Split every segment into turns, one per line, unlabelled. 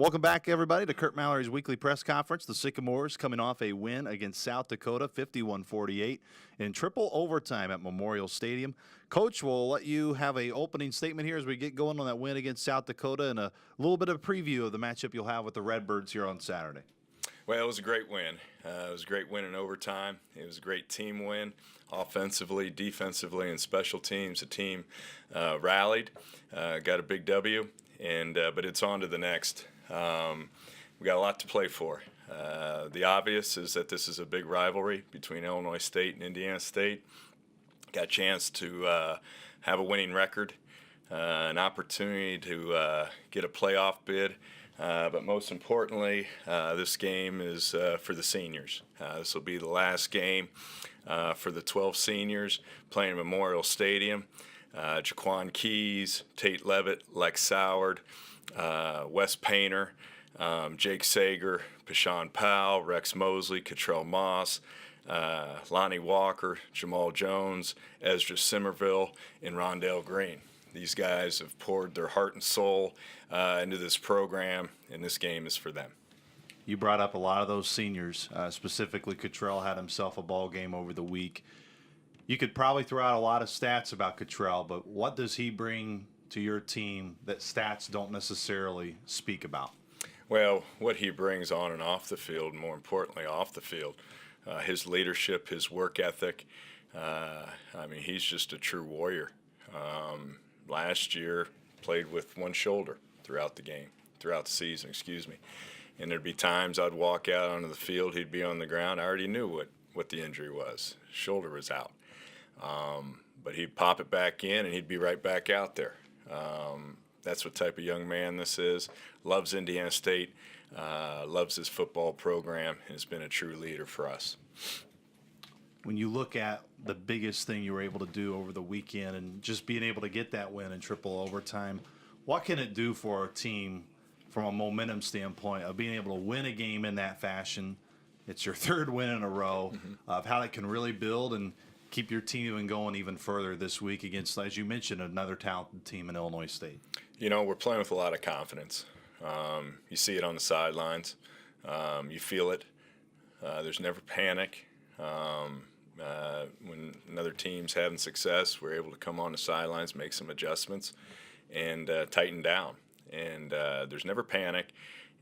Welcome back, everybody, to Curt Mallory's weekly press conference. The Sycamores coming off a win against South Dakota, 51-48, in triple overtime at Memorial Stadium. Coach, we'll let you have a opening statement here as we get going on that win against South Dakota and a little bit of a preview of the matchup you'll have with the Redbirds here on Saturday.
Well, it was a great win. It was a great win in overtime. It was a great team win, offensively, defensively, and special teams. The team rallied, got a big W, but it's on to the next. We got a lot to play for. The obvious is that this is a big rivalry between Illinois State and Indiana State. Got a chance to have a winning record, an opportunity to get a playoff bid. But most importantly, this game is for the seniors. This will be the last game for the 12 seniors playing at Memorial Stadium. Jaquan Keys, Tate Levitt, Lex Soward, Wes Painter, Jake Sager, Pashawn Powell, Rex Mosley, Cottrell Moss, Lonnie Walker, Jamal Jones, Ezra Simmerville, and Rondell Green. These guys have poured their heart and soul into this program, and this game is for them.
You brought up a lot of those seniors. Specifically, Cottrell had himself a ball game over the week. You could probably throw out a lot of stats about Cottrell, but what does he bring to your team that stats don't necessarily speak about?
Well, what he brings on and off the field, more importantly off the field, his leadership, his work ethic. He's just a true warrior. Last year, played with one shoulder throughout the season, And there'd be times I'd walk out onto the field, he'd be on the ground. I already knew what the injury was. His shoulder was out. But he'd pop it back in, and he'd be right back out there. That's what type of young man this is. Loves Indiana State, loves his football program, and has been a true leader for us.
When you look at the biggest thing you were able to do over the weekend and just being able to get that win in triple overtime, what can it do for a team from a momentum standpoint of being able to win a game in that fashion? It's your third win in a row, of how it can really build and keep your team even going even further this week against, as you mentioned, another talented team in Illinois State.
You know, we're playing with a lot of confidence. You see it on the sidelines. You feel it. There's never panic. When another team's having success, we're able to come on the sidelines, make some adjustments, and tighten down. And there's never panic,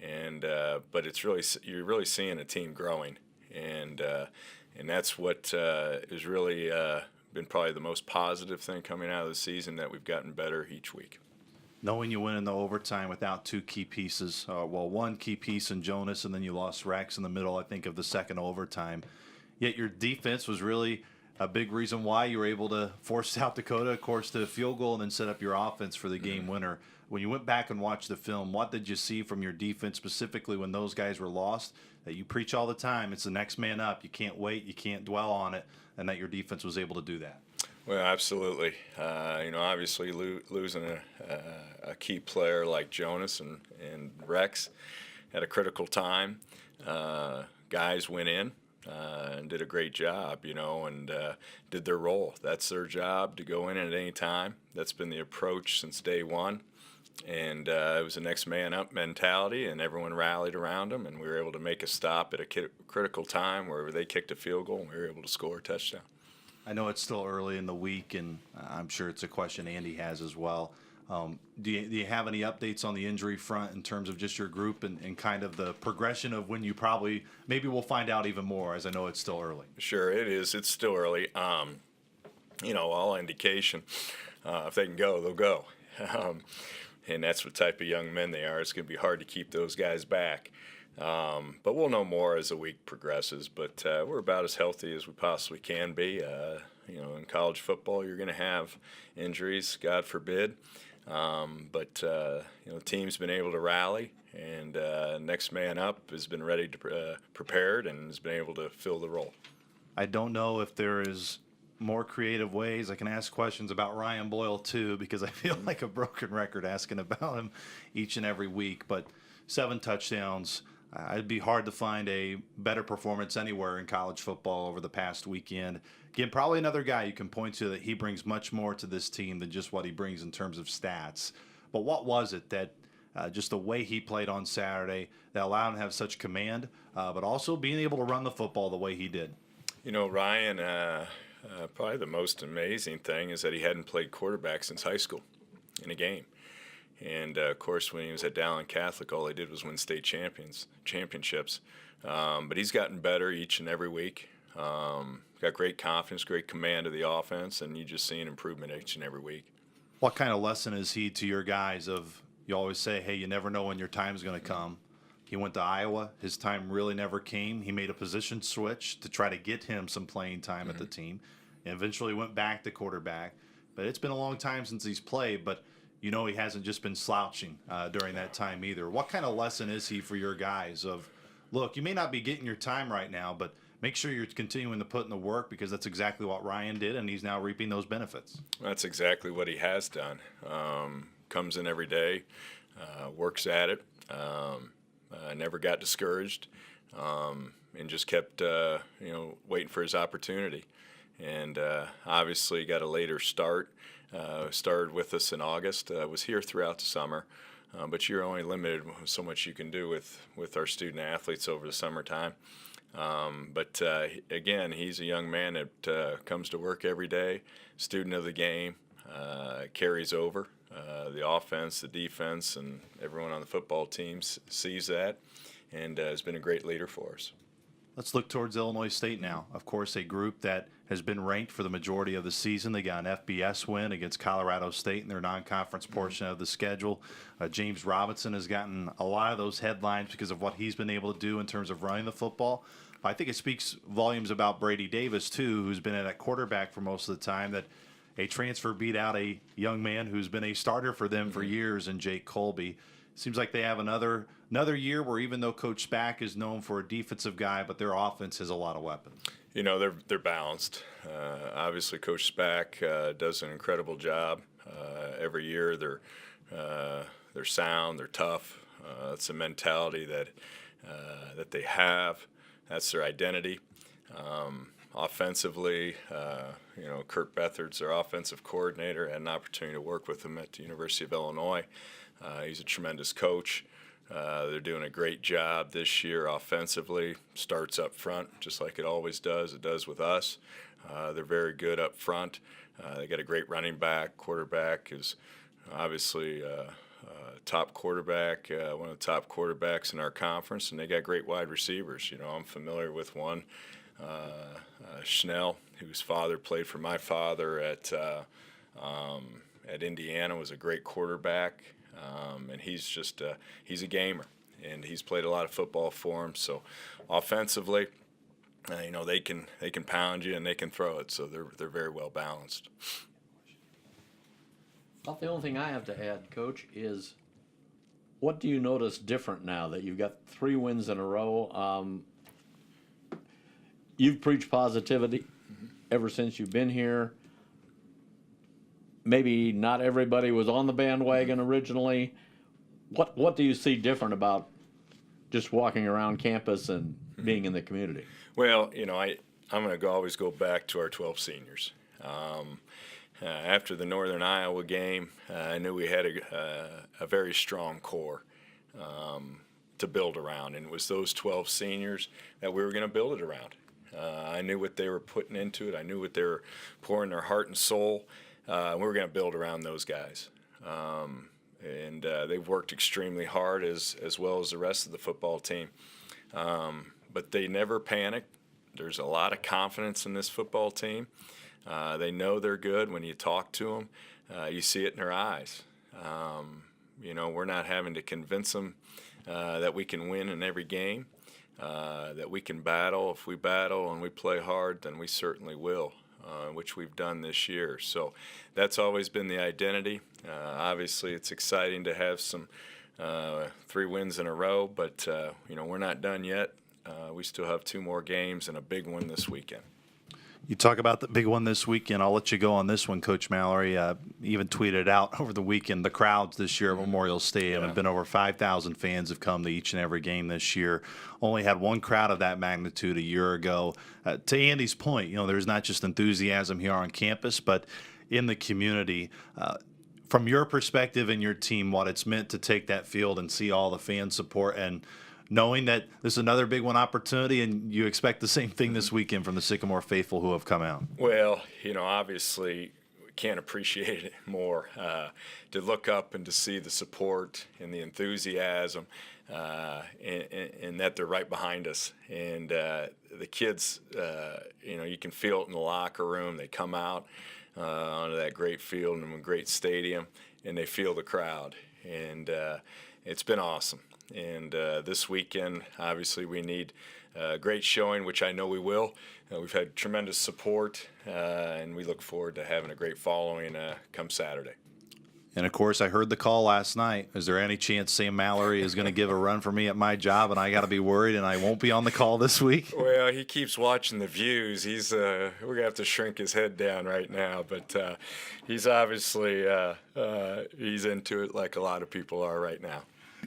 but you're really seeing a team growing, and that's what has really been probably the most positive thing coming out of the season, that we've gotten better each week.
Knowing you win in the overtime without two key pieces, one key piece in Jonas, and then you lost Rex in the middle, I think, of the second overtime. Yet your defense was really a big reason why you were able to force South Dakota, of course, to a field goal and then set up your offense for the game winner. When you went back and watched the film, what did you see from your defense specifically when those guys were lost? That you preach all the time, it's the next man up. You can't wait, you can't dwell on it, and that your defense was able to do that.
Well, absolutely. Obviously losing a key player like Jonas and Rex at a critical time, guys went in. And did a great job, and did their role. That's their job, to go in at any time. That's been the approach since day one. And it was a next man up mentality, and everyone rallied around them, and we were able to make a stop at a critical time where they kicked a field goal, and we were able to score a touchdown.
I know it's still early in the week, and I'm sure it's a question Andy has as well. Do you have any updates on the injury front in terms of just your group and kind of the progression of when you maybe we'll find out even more, as I know it's still early?
Sure, it is. It's still early. All indication, if they can go, they'll go. And that's what type of young men they are. It's going to be hard to keep those guys back. But we'll know more as the week progresses. But we're about as healthy as we possibly can be. In college football, you're going to have injuries, God forbid. The team's been able to rally, and next man up has been ready to prepared and has been able to fill the role.
I don't know if there is more creative ways. I can ask questions about Ryan Boyle too, because I feel like a broken record asking about him each and every week. But 7 touchdowns. It'd be hard to find a better performance anywhere in college football over the past weekend. Again, probably another guy you can point to that he brings much more to this team than just what he brings in terms of stats. But what was it that just the way he played on Saturday that allowed him to have such command, but also being able to run the football the way he did.
You know, Ryan, probably the most amazing thing is that he hadn't played quarterback since high school in a game. And, of course, when he was at Dowling Catholic, all he did was win state championships. But he's gotten better each and every week. Got great confidence, great command of the offense, and you just see an improvement each and every week.
What kind of lesson is he to your guys of, you always say, hey, you never know when your time's going to come. He went to Iowa. His time really never came. He made a position switch to try to get him some playing time at the team, and eventually went back to quarterback. But it's been a long time since he's played, but you know he hasn't just been slouching during that time either. What kind of lesson is he for your guys of, look, you may not be getting your time right now, but make sure you're continuing to put in the work, because that's exactly what Ryan did, and he's now reaping those benefits.
That's exactly what he has done. Comes in every day, works at it, never got discouraged, and just kept waiting for his opportunity. And obviously got a later start. Started with us in August. Was here throughout the summer, but you're only limited with so much you can do with our student athletes over the summertime. But again, he's a young man that comes to work every day, student of the game, carries over. The offense, the defense, and everyone on the football team sees that, and has been a great leader for us.
Let's look towards Illinois State now. Of course, a group that has been ranked for the majority of the season. They got an FBS win against Colorado State in their non-conference portion of the schedule. James Robinson has gotten a lot of those headlines because of what he's been able to do in terms of running the football. I think it speaks volumes about Brady Davis, too, who's been at quarterback for most of the time, that a transfer beat out a young man who's been a starter for them for years in Jake Colby. Seems like they have another year where, even though Coach Spack is known for a defensive guy, but their offense has a lot of weapons.
You know, they're balanced. Obviously, Coach Spack does an incredible job every year. They're sound, they're tough. It's a mentality that they have. That's their identity. Offensively, Curt Beathard's their offensive coordinator. I had an opportunity to work with him at the University of Illinois. He's a tremendous coach. They're doing a great job this year offensively. Starts up front, just like it always does. It does with us. They're very good up front. They got a great running back. Quarterback is obviously top quarterback, one of the top quarterbacks in our conference, and they got great wide receivers. You know, I'm familiar with one, Schnell, whose father played for my father at Indiana, was a great quarterback. And he's a gamer, and he's played a lot of football for him. So offensively, they can pound you and they can throw it. So they're very well balanced.
About the only thing I have to add, Coach, is what do you notice different now that you've got 3 wins in a row? You've preached positivity ever since you've been here. Maybe not everybody was on the bandwagon originally. What do you see different about just walking around campus and being in the community?
Well, I'm going to always go back to our 12 seniors. After the Northern Iowa game, I knew we had a very strong core to build around, and it was those 12 seniors that we were going to build it around. I knew what they were putting into it. I knew what they were pouring their heart and soul. We were going to build around those guys. And they've worked extremely hard as well as the rest of the football team. But they never panicked. There's a lot of confidence in this football team. They know they're good. When you talk to them, you see it in their eyes. We're not having to convince them that we can win in every game, that we can battle. If we battle and we play hard, then we certainly will. Which we've done this year. So that's always been the identity. Obviously, it's exciting to have some 3 wins in a row, but we're not done yet. We still have 2 more games and a big one this weekend.
You talk about the big one this weekend. I'll let you go on this one, Coach Mallory. Even tweeted out over the weekend, the crowds this year at Memorial Stadium have been over 5,000 fans have come to each and every game this year. Only had one crowd of that magnitude a year ago. To Andy's point, there's not just enthusiasm here on campus, but in the community. from your perspective and your team, what it's meant to take that field and see all the fan support, and knowing that this is another big one opportunity, and you expect the same thing this weekend from the Sycamore faithful who have come out.
Well, obviously we can't appreciate it more to look up and to see the support and the enthusiasm, and that they're right behind us. And the kids, you can feel it in the locker room. They come out onto that great field and a great stadium, and they feel the crowd. And it's been awesome. And this weekend, obviously, we need a great showing, which I know we will. We've had tremendous support, and we look forward to having a great following come Saturday.
And, of course, I heard the call last night. Is there any chance Sam Mallory is going to give a run for me at my job, and I got to be worried and I won't be on the call this week?
Well, he keeps watching the views. He's we're going to have to shrink his head down right now, but he's obviously he's into it like a lot of people are right now.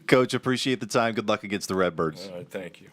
Coach, appreciate the time. Good luck against the Redbirds.
Thank you.